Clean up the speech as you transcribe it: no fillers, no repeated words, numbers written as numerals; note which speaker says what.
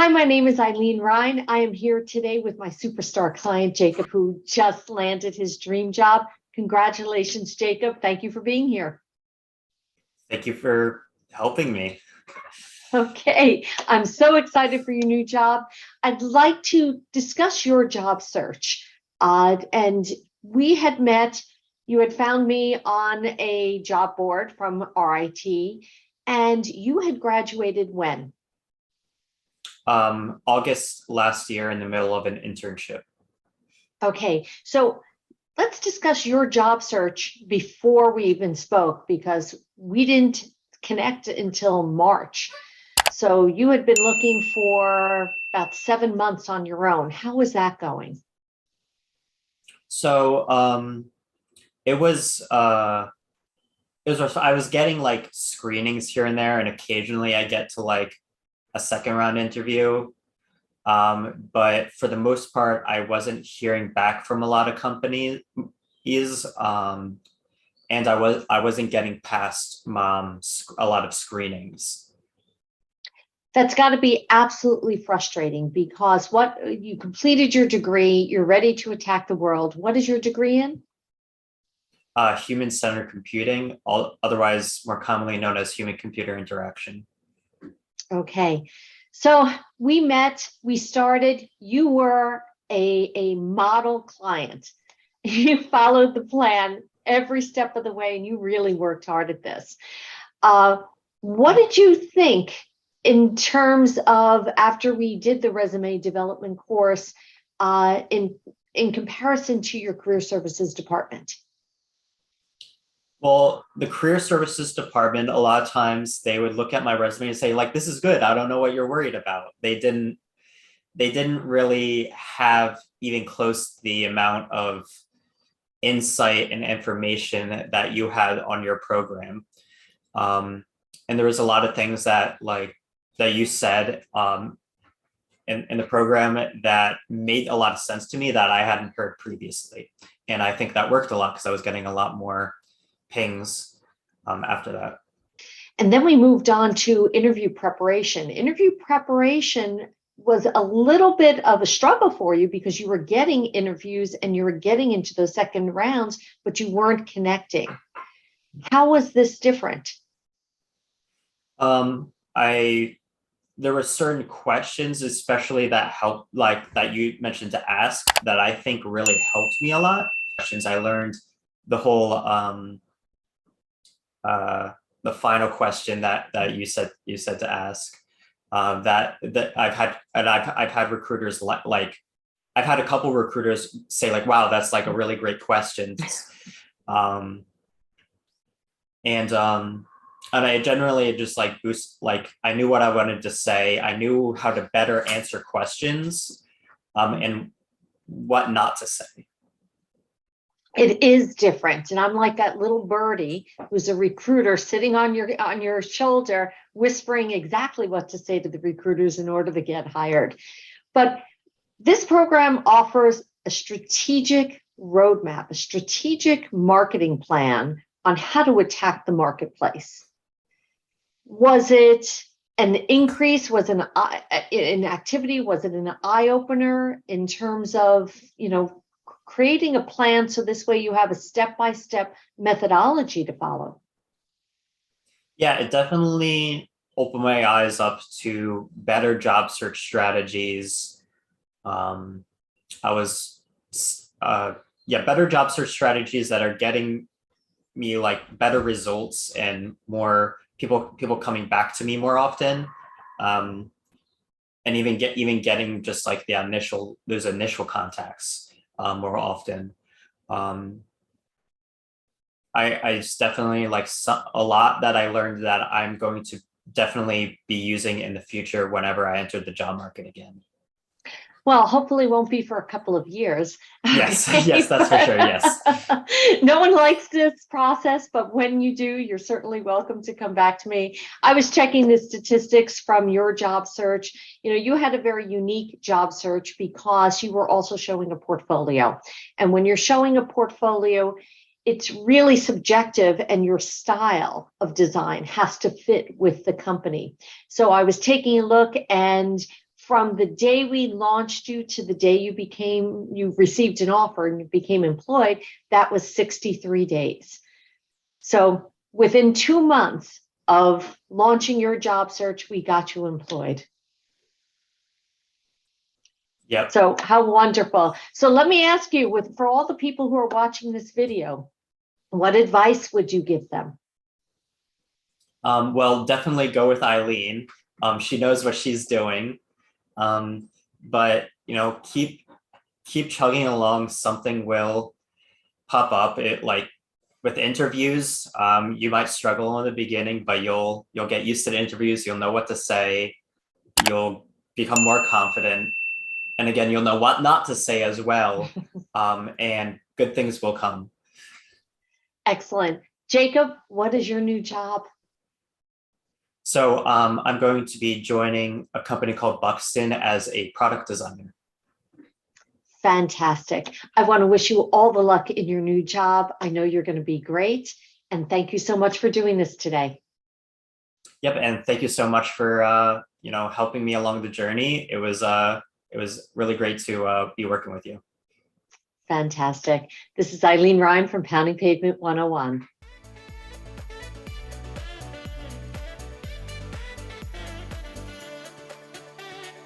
Speaker 1: Hi, my name is Eileen Ryan. I am here today with my superstar client, Jacob, who just landed his dream job. Congratulations, Jacob. Thank you for being here.
Speaker 2: Thank you for helping me.
Speaker 1: Okay, I'm so excited for your new job. I'd like to discuss your job search. And we had met, you had found me on a job board from RIT, and you had graduated when?
Speaker 2: August last year in the middle of an internship.
Speaker 1: Okay, so let's discuss your job search before we even spoke, because we didn't connect until March. So you had been looking for about 7 months on your own. How was that going?
Speaker 2: So it was I was getting like screenings here and there, and occasionally I get to like a second round interview. But for the most part, I wasn't hearing back from a lot of companies. And I wasn't getting past a lot of screenings.
Speaker 1: That's got to be absolutely frustrating, because what you completed your degree, you're ready to attack the world. What is your degree in?
Speaker 2: Human-centered computing, otherwise more commonly known as human-computer interaction.
Speaker 1: Okay, so we met, we started, you were a model client. You followed the plan every step of the way, and you really worked hard at this. What did you think in terms of, after we did the resume development course, in comparison to your career services department?
Speaker 2: Well, the career services department, a lot of times they would look at my resume and say, like, this is good. I don't know what you're worried about. They didn't really have even close the amount of insight and information that you had on your program. And there was a lot of things that you said in the program that made a lot of sense to me that I hadn't heard previously. And I think that worked a lot because I was getting a lot more pings after that.
Speaker 1: And then we moved on to interview preparation. Interview preparation was a little bit of a struggle for you, because you were getting interviews and you were getting into those second rounds, but you weren't connecting. How was this different?
Speaker 2: There were certain questions, especially that helped, like that you mentioned to ask, that I think really helped me a lot. Questions I learned the whole the final question that you said to ask, that I've had recruiters like I've had a couple recruiters say like, wow, that's like a really great question. And I generally just like I knew what I wanted to say. I knew how to better answer questions, and what not to say.
Speaker 1: It is different. And I'm like that little birdie who's a recruiter sitting on your shoulder, whispering exactly what to say to the recruiters in order to get hired. But this program offers a strategic roadmap, a strategic marketing plan on how to attack the marketplace. Was it an increase? Was it an activity? Was it an eye-opener in terms of, creating a plan so this way you have a step-by-step methodology to follow?
Speaker 2: Yeah, it definitely opened my eyes up to better job search strategies. Better job search strategies that are getting me like better results and more people coming back to me more often. And even getting just like those initial contacts more often. I just definitely like a lot that I learned that I'm going to definitely be using in the future whenever I enter the job market again.
Speaker 1: Well, hopefully won't be for a couple of years.
Speaker 2: Yes, okay. Yes, that's for sure, yes.
Speaker 1: No one likes this process, but when you do, you're certainly welcome to come back to me. I was checking the statistics from your job search. You had a very unique job search because you were also showing a portfolio. And when you're showing a portfolio, it's really subjective, and your style of design has to fit with the company. So I was taking a look, and from the day we launched you to the day you received an offer and you became employed, that was 63 days. So within 2 months of launching your job search, we got you employed.
Speaker 2: Yep.
Speaker 1: So how wonderful. So let me ask you, for all the people who are watching this video, what advice would you give them?
Speaker 2: Well, definitely go with Eileen. She knows what she's doing. But keep chugging along. Something will pop up. It, like with interviews, you might struggle in the beginning, but you'll get used to the interviews. You'll know what to say. You'll become more confident. And again, you'll know what not to say as well. And good things will come.
Speaker 1: Excellent. Jacob, what is your new job?
Speaker 2: So I'm going to be joining a company called Buxton as a product designer.
Speaker 1: Fantastic. I want to wish you all the luck in your new job. I know you're going to be great. And thank you so much for doing this today.
Speaker 2: Yep. And thank you so much for, helping me along the journey. It was really great to be working with you.
Speaker 1: Fantastic. This is Eileen Ryan from Pounding Pavement 101.